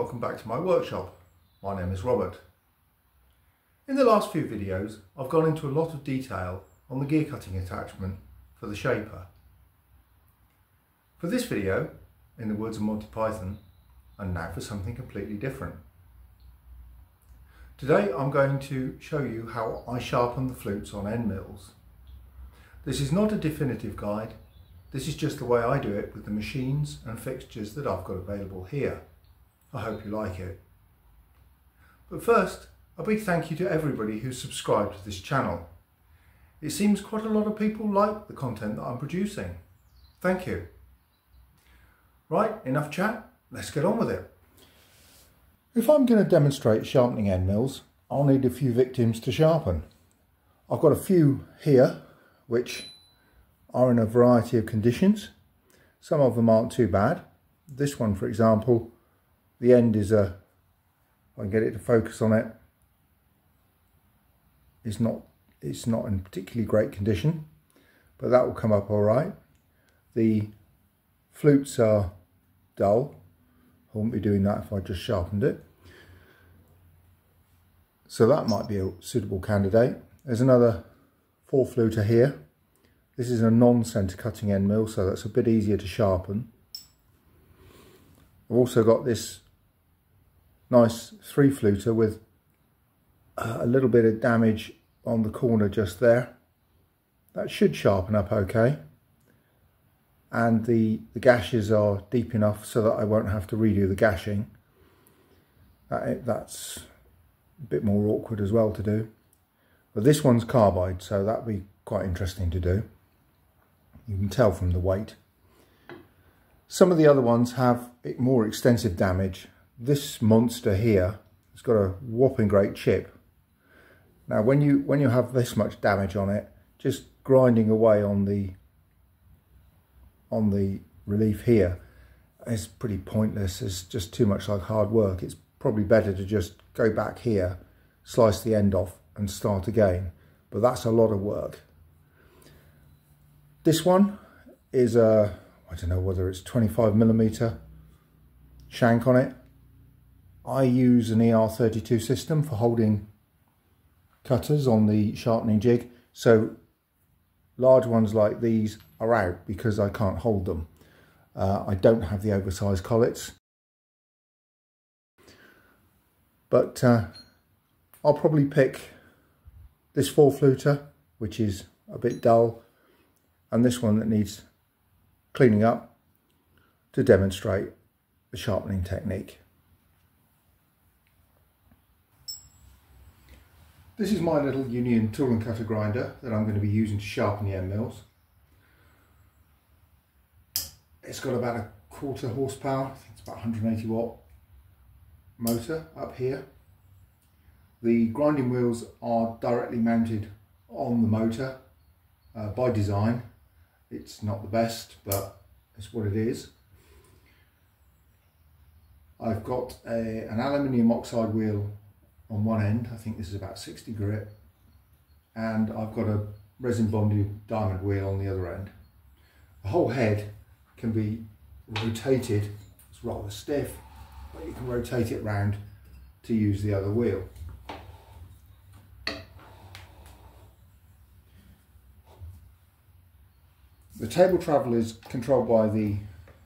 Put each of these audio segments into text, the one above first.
welcome back to my workshop. My name is Robert. In the last few videos I've gone into a lot of detail on the gear cutting attachment for the shaper. For this video, in the words of Monty Python, and now for something completely different. Today I'm going to show you how I sharpen the flutes on Endmills. This is not a definitive guide, this is just the way I do it with the machines and fixtures that I've got available here. I hope you like it. But first, a big thank you to everybody who's subscribed to this channel. It seems quite a lot of people like the content that I'm producing. Thank you. Right, enough chat, let's get on with it. If I'm going to demonstrate sharpening Endmills, I'll need a few victims to sharpen. I've got a few here which are in a variety of conditions. Some of them aren't too bad. This one, for example, the end is if I can get it to focus on it, it's not in particularly great condition, but that will come up all right. The flutes are dull. I wouldn't be doing that if I just sharpened it. So that might be a suitable candidate. There's another 4-fluter here. This is a non-centre cutting end mill, so that's a bit easier to sharpen. I've also got this nice 3-fluter with a little bit of damage on the corner just there. That should sharpen up okay. And the gashes are deep enough so that I won't have to redo the gashing. That's a bit more awkward as well to do. But this one's carbide, so that'll be quite interesting to do. You can tell from the weight. Some of the other ones have more extensive damage. This monster here has got a whopping great chip. Now when you have this much damage on it, just grinding away on the relief here is pretty pointless. It's just too much like hard work. It's probably better to just go back here, slice the end off and start again. But that's a lot of work. This one is I don't know whether it's 25mm shank on it. I use an ER32 system for holding cutters on the sharpening jig, so large ones like these are out because I can't hold them. I don't have the oversized collets, but I'll probably pick this 4-fluter, which is a bit dull, and this one that needs cleaning up to demonstrate the sharpening technique. This is my little Union tool and cutter grinder that I'm going to be using to sharpen the end mills. It's got about a 1/4 horsepower, I think it's about 180 watt motor up here. The grinding wheels are directly mounted on the motor by design. It's not the best, but it's what it is. I've got an aluminium oxide wheel on one end. I think this is about 60 grit, and I've got a resin bonded diamond wheel on the other end. The whole head can be rotated. It's rather stiff, but you can rotate it round to use the other wheel. The table travel is controlled by the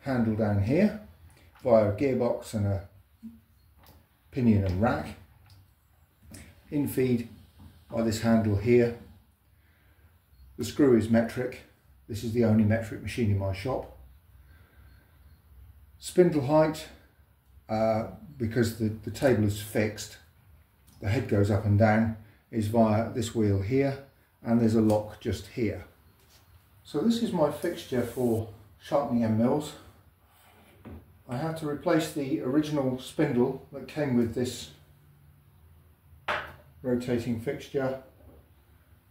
handle down here via a gearbox and a pinion and rack. In feed by this handle here. The screw is metric. This is the only metric machine in my shop. Spindle height, because the table is fixed, the head goes up and down, is via this wheel here, and there's a lock just here. So this is my fixture for sharpening end mills. I had to replace the original spindle that came with this rotating fixture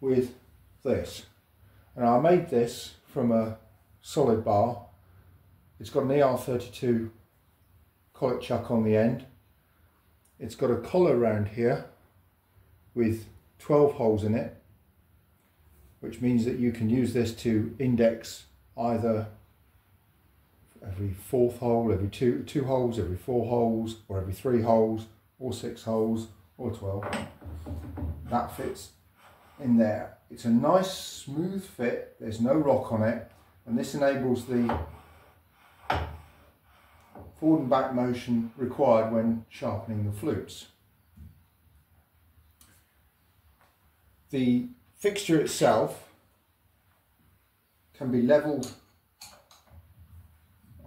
with this. And I made this from a solid bar. It's got an ER32 collet chuck on the end. It's got a collar around here with 12 holes in it, which means that you can use this to index either every fourth hole, every two holes, every 4 holes, or every 3 holes, or 6 holes, or 12. That fits in there. It's a nice smooth fit, there's no rock on it, and this enables the forward and back motion required when sharpening the flutes. The fixture itself can be levelled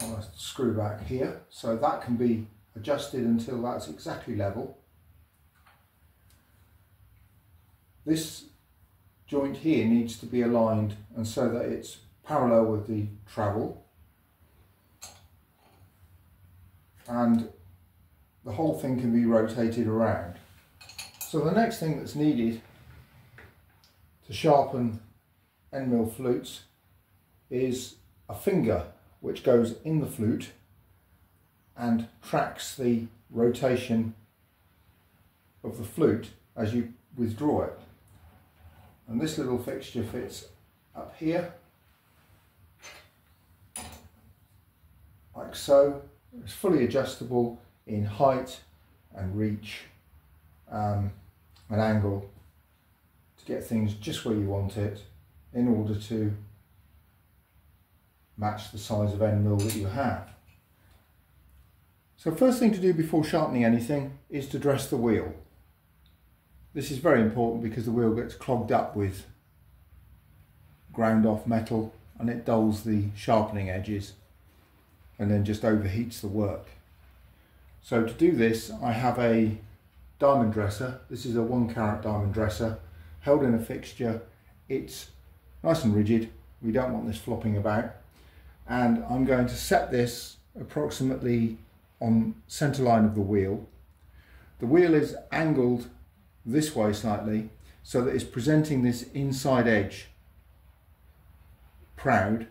on a screw back here, so that can be adjusted until that's exactly level. This joint here needs to be aligned and so that it's parallel with the travel, and the whole thing can be rotated around. So the next thing that's needed to sharpen Endmill flutes is a finger which goes in the flute and tracks the rotation of the flute as you withdraw it. And this little fixture fits up here, like so. It's fully adjustable in height and reach and angle to get things just where you want it in order to match the size of end mill that you have. So first thing to do before sharpening anything is to dress the wheel. This is very important because the wheel gets clogged up with ground off metal and it dulls the sharpening edges and then just overheats the work. So to do this, I have a diamond dresser. This is a 1-carat diamond dresser held in a fixture. It's nice and rigid. We don't want this flopping about. And I'm going to set this approximately on centre line of the wheel. The wheel is angled this way slightly so that it's presenting this inside edge proud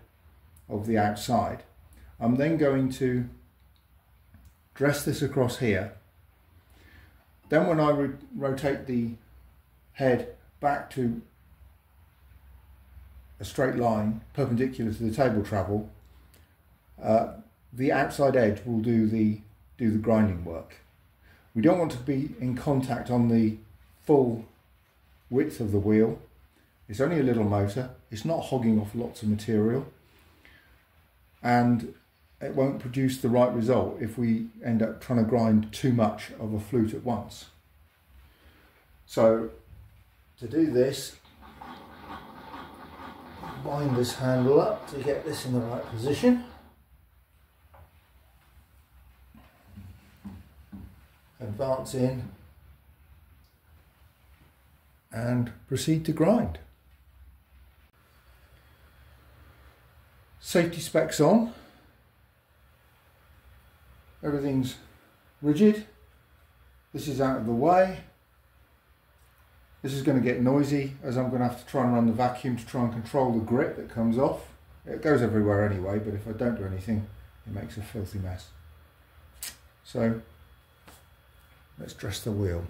of the outside. I'm then going to dress this across here. Then when I rotate the head back to a straight line perpendicular to the table travel, the outside edge will do the grinding work. We don't want to be in contact on the full width of the wheel. It's only a little motor, it's not hogging off lots of material, and it won't produce the right result if we end up trying to grind too much of a flute at once. So to do this, wind this handle up to get this in the right position. Advance in and proceed to grind. Safety specs on. Everything's rigid. This is out of the way. This is going to get noisy as I'm going to have to try and run the vacuum to try and control the grit that comes off. It goes everywhere anyway, but if I don't do anything, it makes a filthy mess. So let's dress the wheel.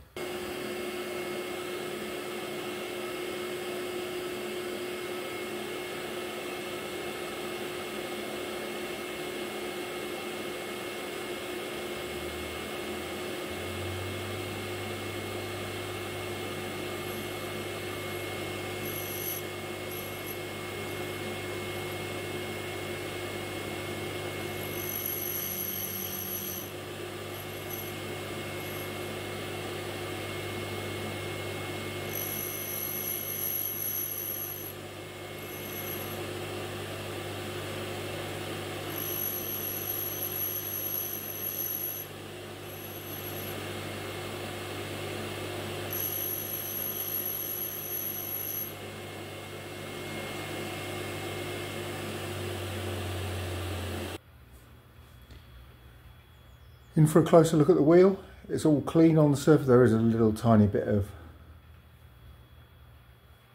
In for a closer look at the wheel. It's all clean on the surface. There is a little tiny bit of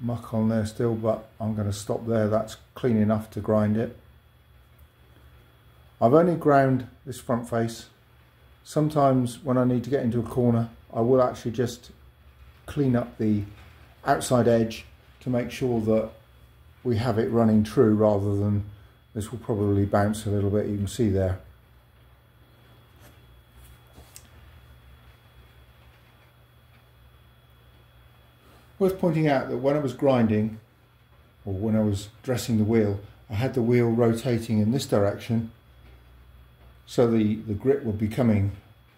muck on there still, but I'm going to stop there. That's clean enough to grind it. I've only ground this front face. Sometimes when I need to get into a corner, I will actually just clean up the outside edge to make sure that we have it running true rather than This will probably bounce a little bit, you can see there. Worth pointing out that when I was grinding, or when I was dressing the wheel, I had the wheel rotating in this direction, so the grip would be coming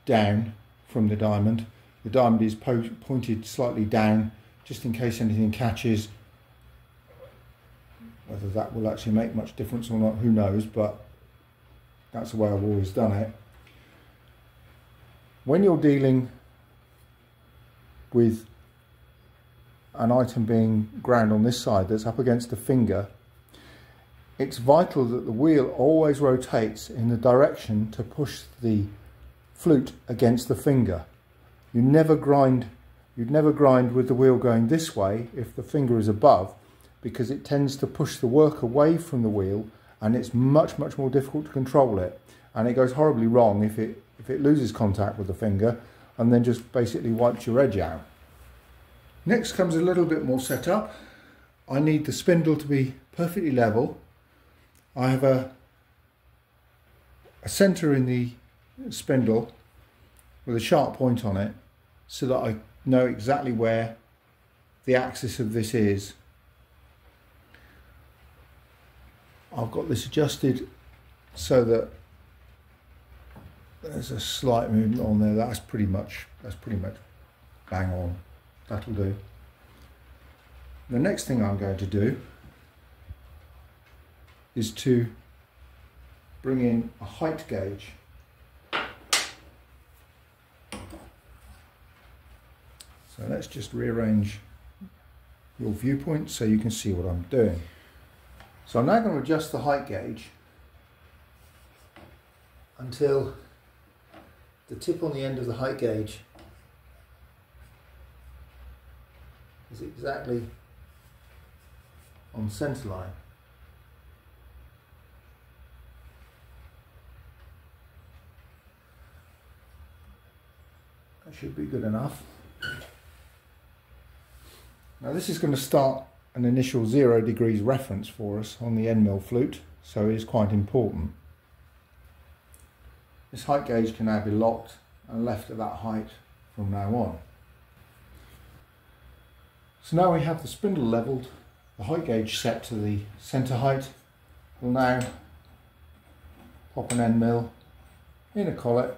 down from the diamond. The diamond is pointed slightly down, just in case anything catches. Whether that will actually make much difference or not, who knows, but that's the way I've always done it. When you're dealing with an item being ground on this side that's up against the finger, it's vital that the wheel always rotates in the direction to push the flute against the finger. You'd never grind with the wheel going this way if the finger is above, because it tends to push the work away from the wheel, and it's much more difficult to control it, and it goes horribly wrong if it loses contact with the finger and then just basically wipes your edge out. Next comes a little bit more setup. I need the spindle to be perfectly level. I have a centre in the spindle with a sharp point on it, so that I know exactly where the axis of this is. I've got this adjusted so that there's a slight movement on there. That's pretty much bang on. That'll do. The next thing I'm going to do is to bring in a height gauge. So let's just rearrange your viewpoint so you can see what I'm doing. So I'm now going to adjust the height gauge until the tip on the end of the height gauge is exactly on centre line. That should be good enough. Now this is going to start an initial 0 degrees reference for us on the Endmill flute, so it is quite important. This height gauge can now be locked and left at that height from now on. So now we have the spindle levelled, the height gauge set to the centre height. We'll now pop an Endmill in a collet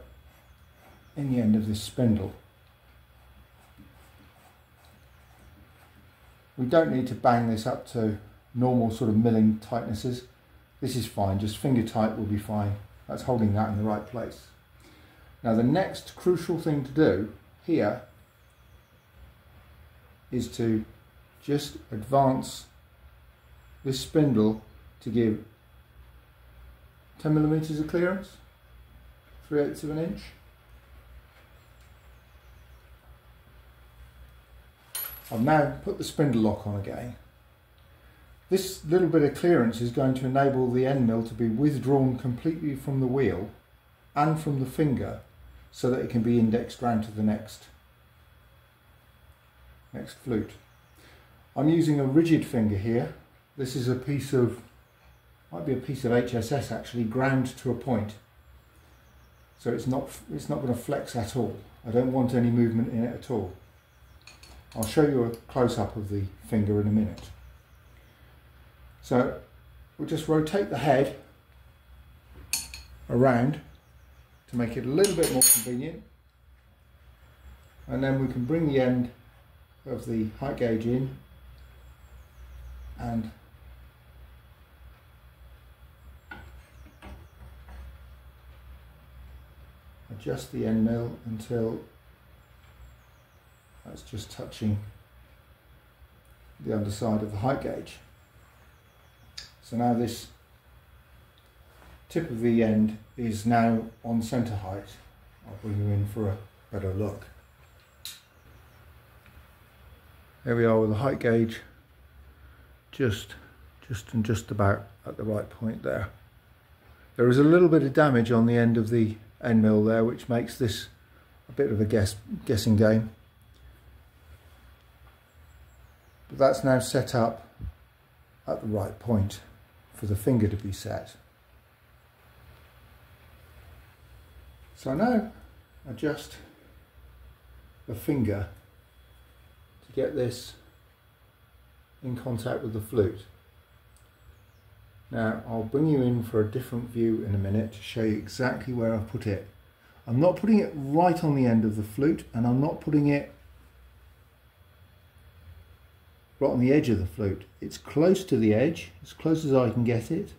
in the end of this spindle. We don't need to bang this up to normal sort of milling tightnesses. This is fine, just finger tight will be fine. That's holding that in the right place. Now the next crucial thing to do here is to just advance this spindle to give 10mm of clearance, 3/8 of an inch. I've now put the spindle lock on again. This little bit of clearance is going to enable the Endmill to be withdrawn completely from the wheel and from the finger, so that it can be indexed round to the next flute. I'm using a rigid finger here. This is a piece of, might be a piece of HSS actually, ground to a point. So it's not going to flex at all. I don't want any movement in it at all. I'll show you a close-up of the finger in a minute. So we'll just rotate the head around to make it a little bit more convenient, and then we can bring the end of the height gauge in and adjust the Endmill until that's just touching the underside of the height gauge. So now this tip of the end is now on centre height. I'll bring you in for a better look. There we are with the height gauge just about at the right point there. There is a little bit of damage on the end of the Endmill there, which makes this a bit of a guessing game. But that's now set up at the right point for the finger to be set. So now adjust the finger to get this in contact with the flute. Now I'll bring you in for a different view in a minute to show you exactly where I've put it. I'm not putting it right on the end of the flute, and I'm not putting it right on the edge of the flute. It's close to the edge, as close as I can get it,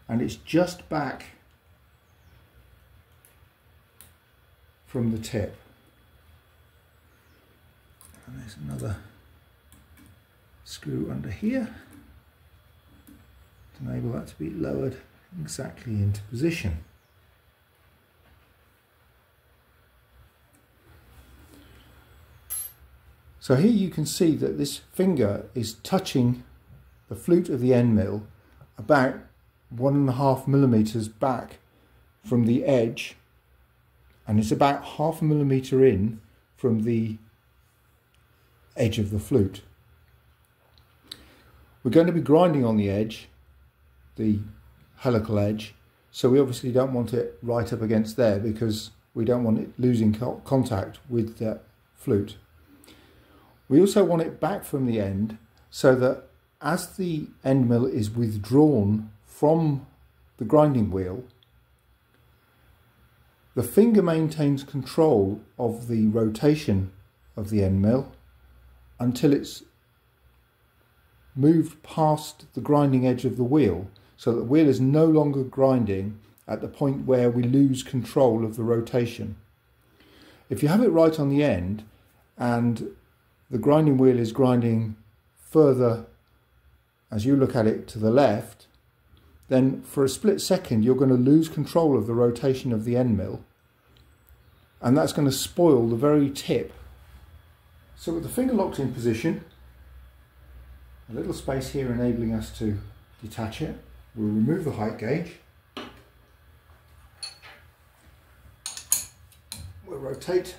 and it's just back from the tip. And there's another screw under here to enable that to be lowered exactly into position. So here you can see that this finger is touching the flute of the Endmill about 1.5 millimeters back from the edge, and it's about 0.5 millimeter in from the edge of the flute. We're going to be grinding on the edge, the helical edge, so we obviously don't want it right up against there because we don't want it losing contact with the flute. We also want it back from the end so that as the end mill is withdrawn from the grinding wheel, the finger maintains control of the rotation of the end mill until it's moved past the grinding edge of the wheel, so that the wheel is no longer grinding at the point where we lose control of the rotation. If you have it right on the end and the grinding wheel is grinding further as you look at it to the left, then for a split second you're going to lose control of the rotation of the end mill, and that's going to spoil the very tip. So with the finger locked in position, a little space here enabling us to detach it, we'll remove the height gauge, we'll rotate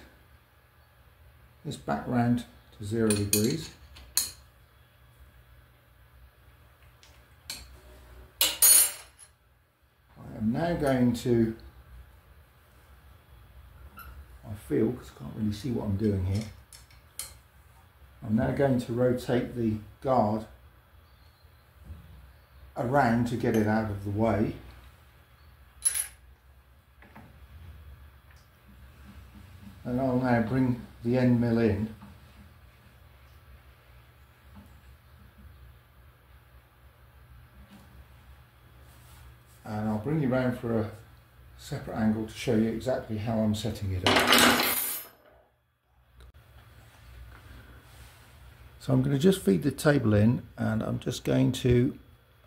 this back round to 0 degrees. I am now going to, I feel, because I can't really see what I'm doing here, I'm now going to rotate the guard around to get it out of the way. And I'll now bring the end mill in. And I'll bring you round for a separate angle to show you exactly how I'm setting it up. So I'm going to just feed the table in, and I'm just going to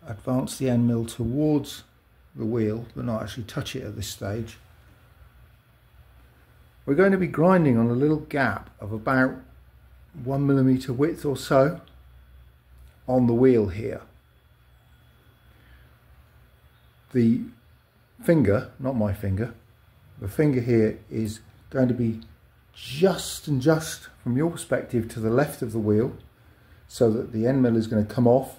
advance the end mill towards the wheel but not actually touch it at this stage. We're going to be grinding on a little gap of about 1 millimeter width or so on the wheel here. The finger, not my finger, the finger here is going to be just from your perspective to the left of the wheel, so that the end mill is going to come off,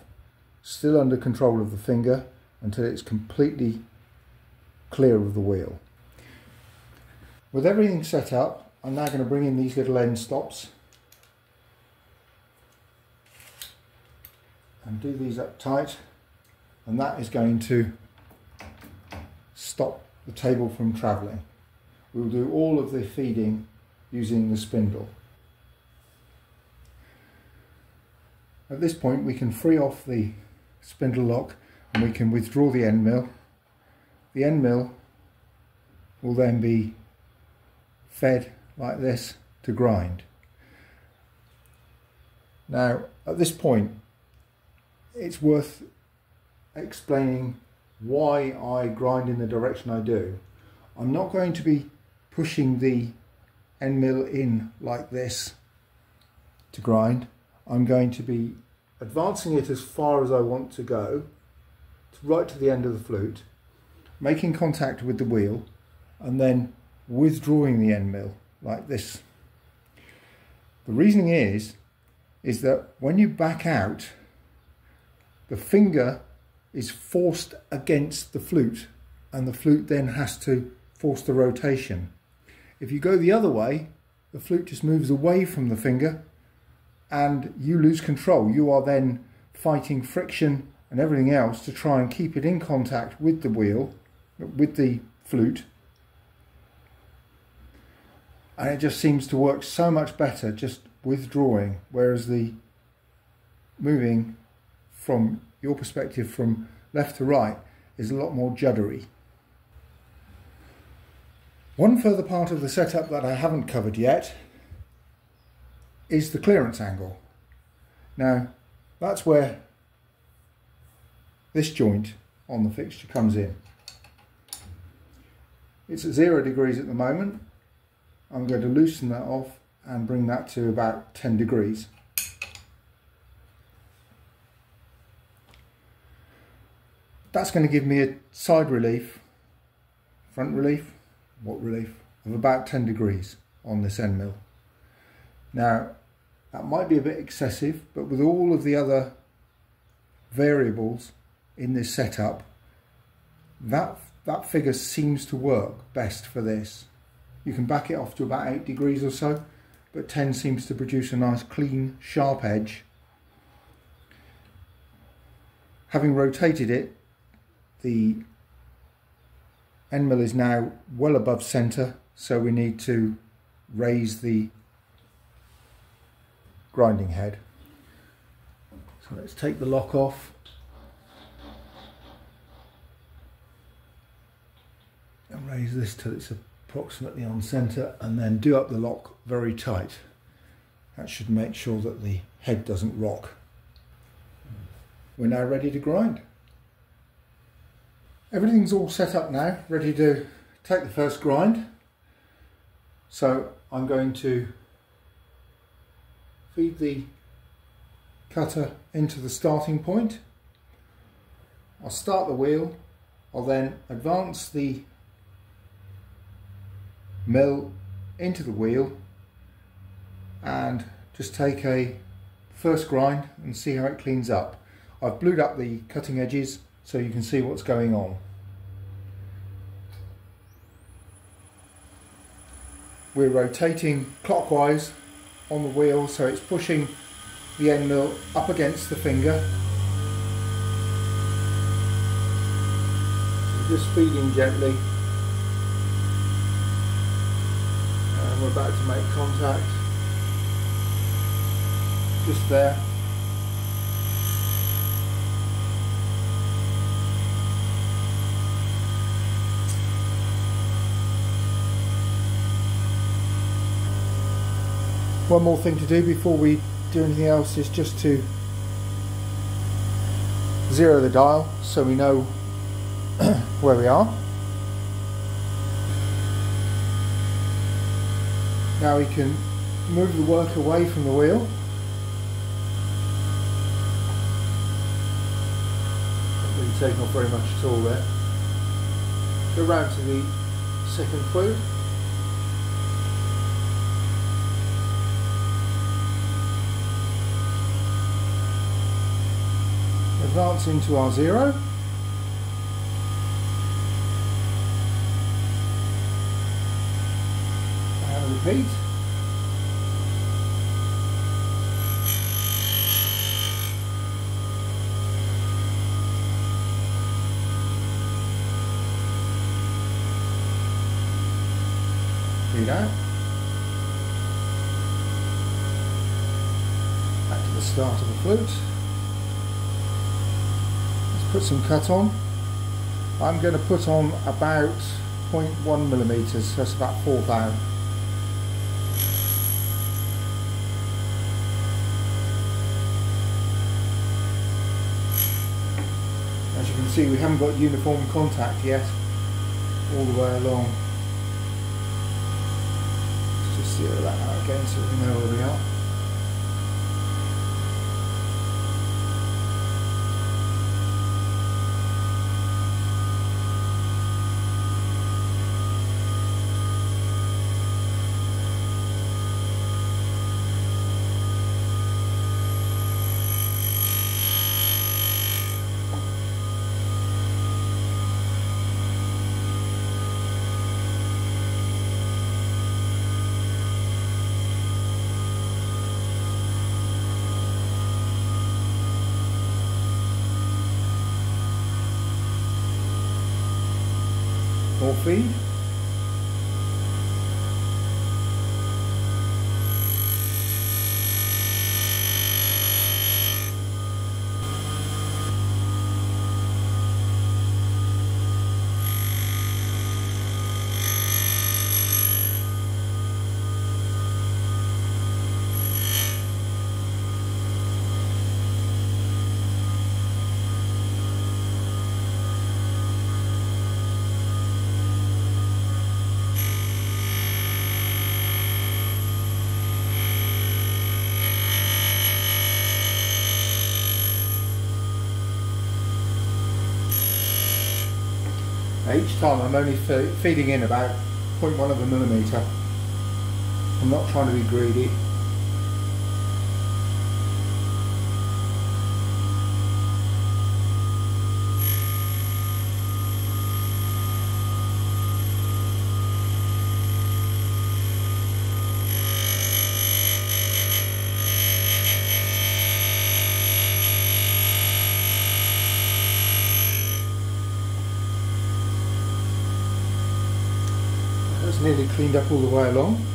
still under control of the finger, until it's completely clear of the wheel. With everything set up, I'm now going to bring in these little end stops and do these up tight, and that is going to stop the table from travelling. We'll do all of the feeding using the spindle. At this point we can free off the spindle lock and we can withdraw the end mill. The end mill will then be fed like this to grind. Now at this point it's worth explaining why I grind in the direction I do. I'm not going to be pushing the end mill in like this to grind. I'm going to be advancing it as far as I want to go, right to the end of the flute, making contact with the wheel, and then withdrawing the end mill like this. The reasoning is that when you back out, the finger is forced against the flute, and the flute then has to force the rotation. If you go the other way, the flute just moves away from the finger and you lose control. You are then fighting friction and everything else to try and keep it in contact with the wheel, with the flute. And it just seems to work so much better just withdrawing, whereas the moving from your perspective from left to right is a lot more juddery. One further part of the setup that I haven't covered yet is the clearance angle. Now that's where this joint on the fixture comes in. It's at 0 degrees at the moment. I'm going to loosen that off and bring that to about 10 degrees. That's going to give me a side relief, front relief, what relief, of about 10 degrees on this Endmill. Now that might be a bit excessive, but with all of the other variables in this setup, that figure seems to work best for this. You can back it off to about 8 degrees or so, but 10 seems to produce a nice clean sharp edge. Having rotated it, the Endmill is now well above centre, so we need to raise the grinding head. So let's take the lock off and raise this till it's approximately on centre, and then do up the lock very tight. That should make sure that the head doesn't rock. We're now ready to grind. Everything's all set up now, ready to take the first grind. So I'm going to feed the cutter into the starting point. I'll start the wheel. I'll then advance the mill into the wheel and just take a first grind and see how it cleans up. I've blued up the cutting edges so you can see what's going on. We're rotating clockwise on the wheel, so it's pushing the Endmill up against the finger. So just feeding gently. And we're about to make contact. Just there. One more thing to do before we do anything else is just to zero the dial so we know where we are. Now we can move the work away from the wheel. Not really taking off very much at all there. Go round to the second flute. Advance into our 0. And repeat. Feed out. Back to the start of the flute. Put some cut on. I'm going to put on about 0.1 millimeters, so that's about 4 thou. As you can see, we haven't got uniform contact yet all the way along. Let's just zero that out again so we know where we are. more feed. Each time I'm only feeding in about 0.1 of a millimetre. I'm not trying to be greedy. Nearly cleaned up all the way along.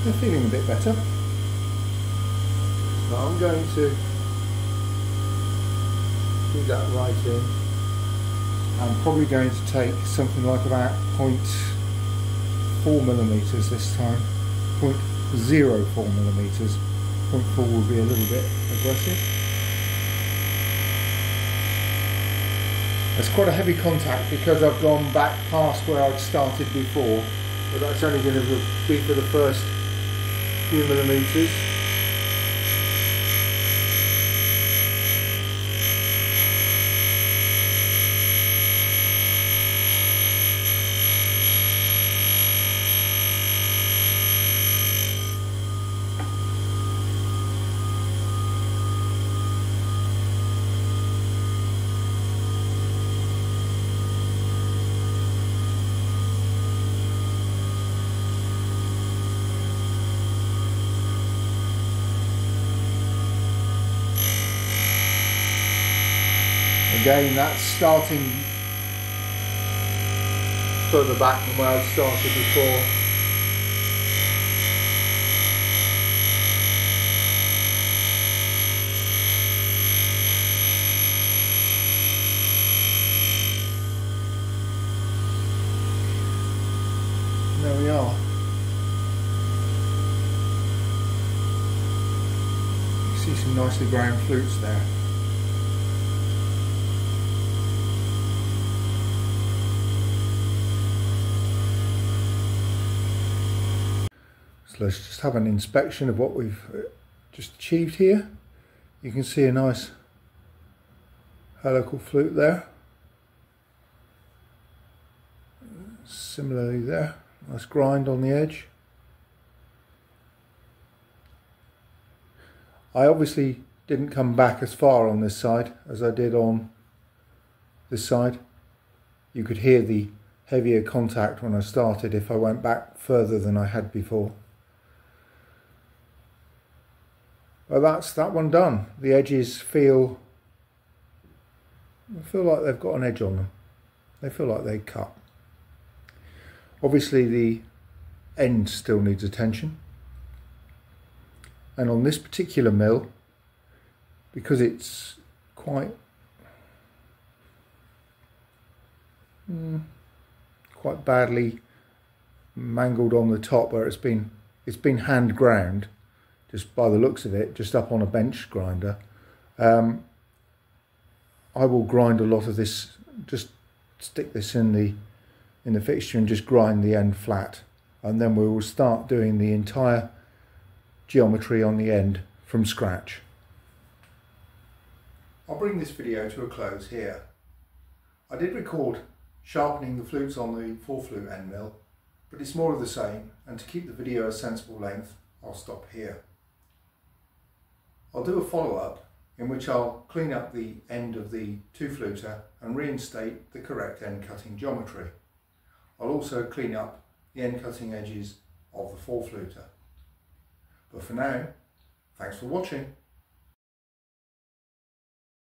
They're feeling a bit better. So I'm going to do that right in. I'm probably going to take something like about 0.4 millimeters this time. 0.04 millimeters. 0.4 will be a little bit aggressive. It's quite a heavy contact because I've gone back past where I'd started before, but that's only going to be for the first few millimeters. Again, that's starting further back than where I'd started before. There we are. You see some nicely ground flutes there. So let's just have an inspection of what we've just achieved here. You can see a nice helical flute there. Similarly there, nice grind on the edge. I obviously didn't come back as far on this side as I did on this side. You could hear the heavier contact when I started if I went back further than I had before. Well, that's that one done. The edges feel like they've got an edge on them. They feel like they cut. Obviously the end still needs attention. And on this particular mill, because it's quite badly mangled on the top where it's been hand ground, just by the looks of it, just up on a bench grinder. I will grind a lot of this, just stick this in the fixture and just grind the end flat, and then we will start doing the entire geometry on the end from scratch. I'll bring this video to a close here. I did record sharpening the flutes on the 4-flute end mill, but it's more of the same, and to keep the video a sensible length, I'll stop here. I'll do a follow-up in which I'll clean up the end of the 2-fluter and reinstate the correct end cutting geometry. I'll also clean up the end cutting edges of the 4-fluter. But for now, thanks for watching.